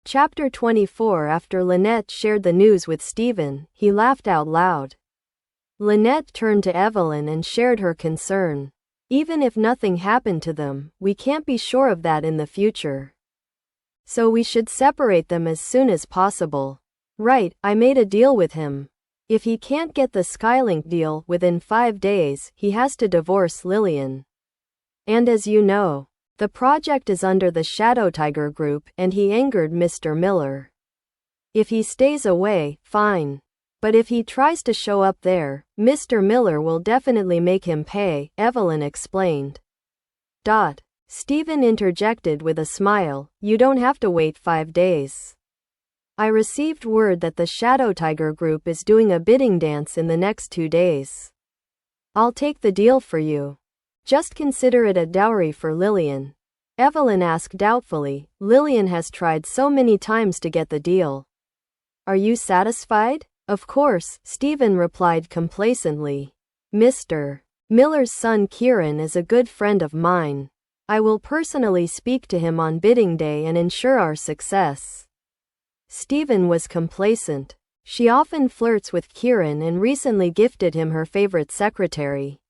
Chapter 24. After Lynette shared the news with Stephen, he laughed out loud. Lynette turned to Evelyn and shared her concern. Even if nothing happened to them, we can't be sure of that in the future. So we should separate them as soon as possible. Right, I made a deal with him. If he can't get the Skylink deal within 5 days, he has to divorce Lillian. And as you know, the project is under the Shadow Tiger Group, and he angered Mr. Miller. If he stays away, fine. But if he tries to show up there, Mr. Miller will definitely make him pay, Evelyn explained. Stephen interjected with a smile, you don't have to wait 5 days. I received word that the Shadow Tiger Group is doing a bidding dance in the next 2 days. I'll take the deal for you. Just consider it a dowry for Lillian. Evelyn asked doubtfully, Lillian has tried so many times to get the deal. Are you satisfied? Of course, Stephen replied complacently. Mr. Miller's son Kieran is a good friend of mine. I will personally speak to him on bidding day and ensure our success. Stephen was complacent. She often flirts with Kieran and recently gifted him her favorite secretary.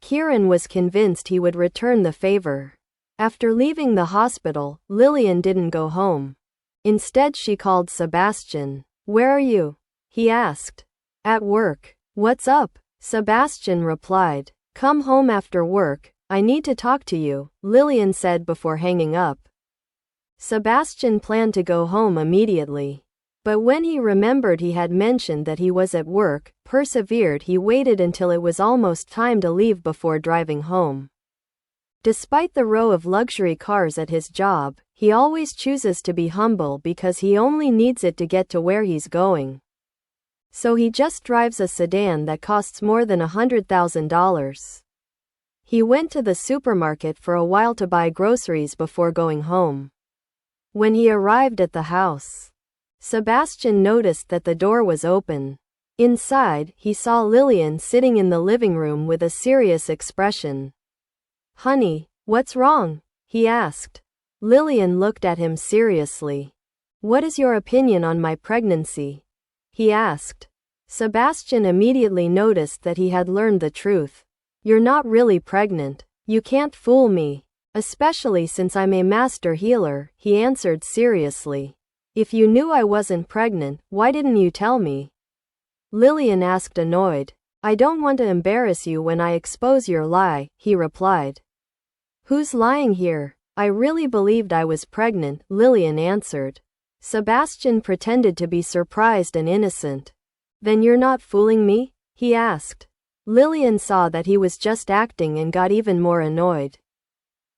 Kieran was convinced he would return the favor. After leaving the hospital, Lillian didn't go home. Instead, she called Sebastian. Where are you? He asked. At work. What's up? Sebastian replied. Come home after work. I need to talk to you, Lillian said before hanging up. Sebastian planned to go home immediately. But when he remembered he had mentioned that he was at work, he waited until it was almost time to leave before driving home. Despite the row of luxury cars at his job, he always chooses to be humble because he only needs it to get to where he's going. So he just drives a sedan that costs more than $100,000. He went to the supermarket for a while to buy groceries before going home. When he arrived at the house, Sebastian noticed that the door was open. Inside, he saw Lillian sitting in the living room with a serious expression. Honey, what's wrong? He asked. Lillian looked at him seriously. What is your opinion on my pregnancy? He asked. Sebastian immediately noticed that he had learned the truth. You're not really pregnant. You can't fool me. Especially since I'm a master healer, he answered seriously. If you knew I wasn't pregnant, why didn't you tell me? Lillian asked annoyed. I don't want to embarrass you when I expose your lie, he replied. Who's lying here? I really believed I was pregnant, Lillian answered. Sebastian pretended to be surprised and innocent. Then you're not fooling me? He asked. Lillian saw that he was just acting and got even more annoyed.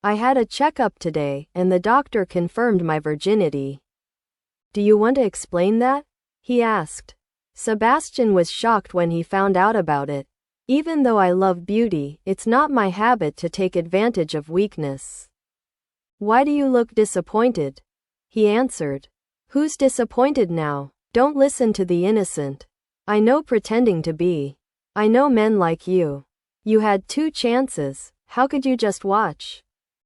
I had a checkup today, and the doctor confirmed my virginity. Do you want to explain that? He asked. Sebastian was shocked when he found out about it. Even though I love beauty, it's not my habit to take advantage of weakness. Why do you look disappointed? He answered. Who's disappointed now? Don't listen to the innocent. I know pretending to be. I know men like you. You had 2 chances, how could you just watch?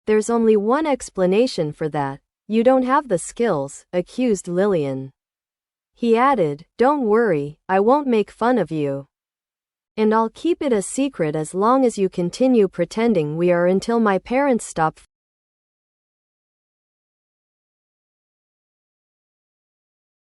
There's only one explanation for that. You don't have the skills, accused Lillian. He added, don't worry, I won't make fun of you. And I'll keep it a secret as long as you continue pretending we are until my parents stop